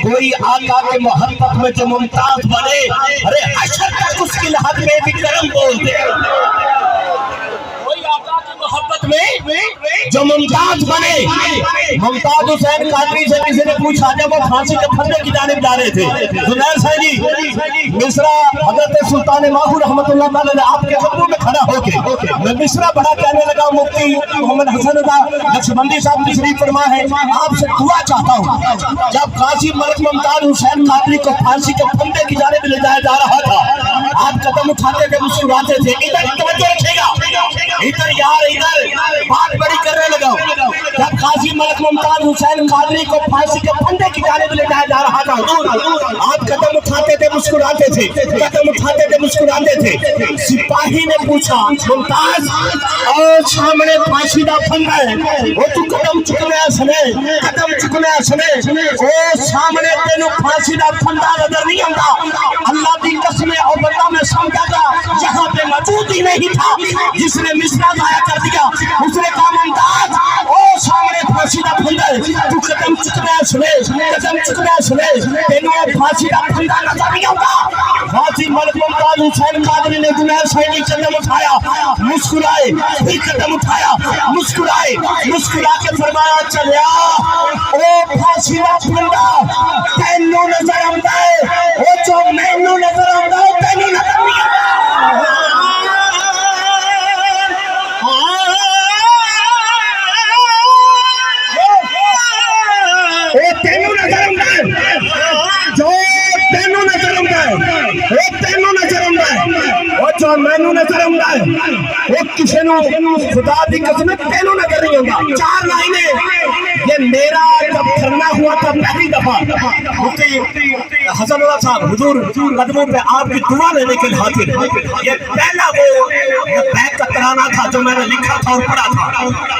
कोई आका के मोहब्बत में जो मुमताज बने, अरे हशर तक उसकी लहद में भी करम बोल दे। कोई आका के मोहब्बत में जो मुमताज बने। मुमताज हुसैन कादरी से किसी ने पूछा जब वो फांसी के फंदे की जानिब जा रहे थे, जुनैर साहब जी मिस्रा हजरत सुल्तान माहू रहमतुल्लाह अलैह ने आपके कब्र में खड़ा होके मैं मिस्रा बड़ा कहने लगा, मुफ्ती मोहम्मद हसन रजा नक्शबंदी साहब तशरीफ फरमा है, आपसे दुआ चाहता हूँ। जब काजी मलिक मुमताज हुसैन कादरी को फांसी के फंदे की जानिब ले जाया जा रहा था, आप कदम उठाते थे, मुस्कुराते थे। इधर तवज्जो रखिएगा, इधर यार इधर बात बड़ी करने लगा। जब काजी मलिक मुमताज हुसैन कादरी को फांसी के फंदे की जानिब ले जाया जा रहा था, आप कदम उठाते थे, मुस्कुराते थे, कदम उठाते थे, मुस्कुराते थे। सिपाही ने पूछा, मुमताज और सामने फांसी का फंदा है, वो तू कदम चुकने सने, कदम चुकने सने, वो सामने तेनू फांसी का फंदा नजर नहीं आता। अल्लाह की कसम और बंदा मैं समझा था जहाँ पे मौजूद ही नहीं था, जिसने मिसरा गाया कर दिया। उसने कहा, मुमताज ओ सामने फांसी का फंदा है, तू कदम चुकने सुने, कदम चुकने सुने, तेनू फांसी का फंदा नजर नहीं आता। काजी मलिक मुमताज हुसैन कादरी ने जुनैर साहब कदम उठाया, मुस्कुराए, फिर कदम उठाया, मुस्कुराए, मुस्कुरा के फरमाया, चलिया ओ फांसी का फंदा तेनू नजर आता है, वो जो मैनू नजर आता है तेनू नजर नहीं आता। तेनू नजर आता है, जो तेनू नजर आता है, वो तेनू नजर आता है, वो जो मैनू नजर आता है, वो किसी नु खुदा दी कसम तेनू नजर नहीं आता। चार लाइनें ये मेरा जब करना हुआ था पहली दफा, हसन साहब हुजूर कदमों पे आपकी दुआ लेने के लिए हाजिर। ये पहला वो बैक का तराना था जो मैंने लिखा था और पढ़ा था,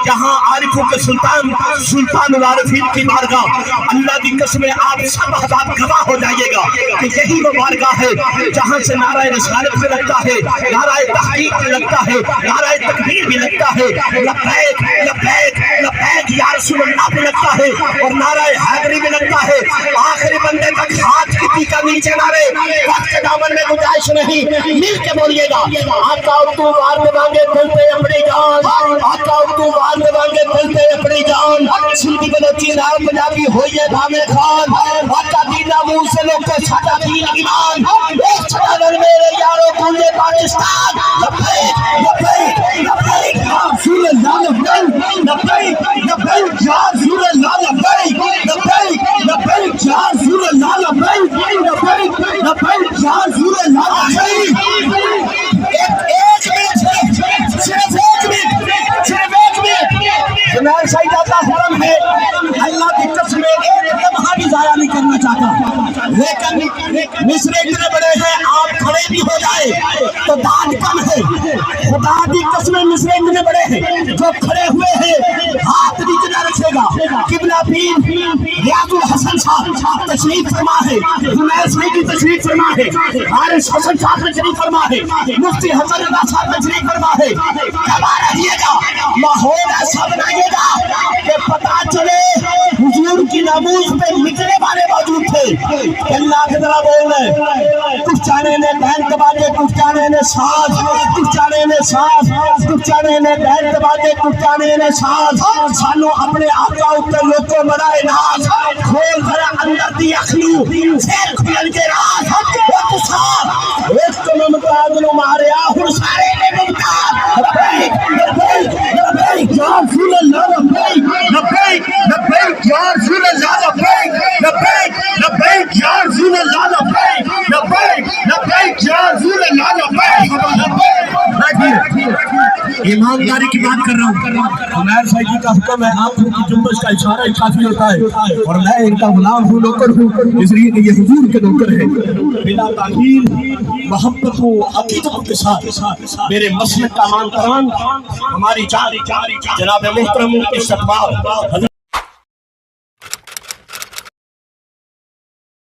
जहाँ आरिफों के सुल्तान आरिफीन की बारगाह, अल्लाह की कसम आप सब हज़ार गवाह हो जाइएगा कि यही वो बारगाह है जहाँ से नाराए रिसालत भी लगता है, नाराए तहकीक भी लगता है, नाराए तकबीर भी लगता है, लब्बैक लब्बैक लब्बैक या रसूल अल्लाह भी लगता है, और नाराए हैदरी भी लगता है। आखिरी बंदे तक हाथ किसी का नीचे नारे, वक्त के दामन में गुंजाइश नहीं, मिल के बोलिएगा। आका तू बार में मांगे बोलते अपनी जान, आका तू बार में मांगे बोलते अपनी जान। सिंधी बलोची नार पंजाबी होइए भावे खान, आका दीना मुंह से लोग को छाटा दीन ईमान, एक छाटा मेरे यारों गूंजे पाकिस्तान। लब्बैक लब्बैक लब्बैक या रसूल अल्लाह, लब्बैक लब्बैक लब्बैक या रसूल अल्लाह, लब्बैक लब्बैक लब्बैक या रसूल अल्लाह, लब्बैक लब्बैक लब्बैक या रसूल अल्लाह। एक मिनट, सिर्फ एक मिनट जुनैर साहब का हुक्म है, अल्लाह की कसम एक लम्हा भी जाया नहीं करना चाहता, लेकिन मिसरे इतने बड़े हैं आप खड़े भी हो जाए तो दाद कम है। खुदा की कसम मिसरे इतने बड़े हैं, जो खड़े हुए हैं हाथ नीचे न रखेगा। किबला पीर रियाजुल हसन साहब तशरीफ फरमा है, जुनैर साहब की तशरीफ फरमा है, हारिस हसन साहब तशरीफ फरमा है, मुफ्ती हसन रजा साहब तशरीफ फरमा है। कब आ रहिएगा, माहौल ऐसा बनाइएगा कि पता चले हुजूर की नमूज पे मिटने वाले मौजूद थे। अल्लाह की तरह बोल रहे, कुछ जाने ने बहन के बाजे, कुछ जाने ने साज, कुछ जाने ने साज, कुछ जाने ने बहन के बाजे, कुछ जाने ने साज। सानू अपने आका ऊपर लोगों बनाए नाज, खोल जरा अंदर दी अखलू शेर खुलन के राज। वो तुसार एक तो मुमताज नु मारिया हुन सारे ने मुमताज। लब्बैक लब्बैक लब्बैक या रसूल अल्लाह, लब्बैक लब्बैक लब्बैक या रसूल अल्लाह, लब्बैक लब्बैक लब्बैक या रसूल अल्लाह, लब्बैक लब्बैक लब्बैक या रसूल अल्लाह, लब्बैक लब्बैक। ईमानदारी की बात कर रहा हूँ। जुनैर साहब जी का हुक्म है, आप लोगों की जुम्मश का इशारा ही काफी होता है, और मैं इनका गुलाम हूँ, नौकर हूँ, इसलिए कि ये हुजूर के नौकर है। बिना ताखीर मोहब्बत व अकीदत के साथ मेरे मसलक का मानकरान हमारी जान जनाब मुहतरम इस्तकबाल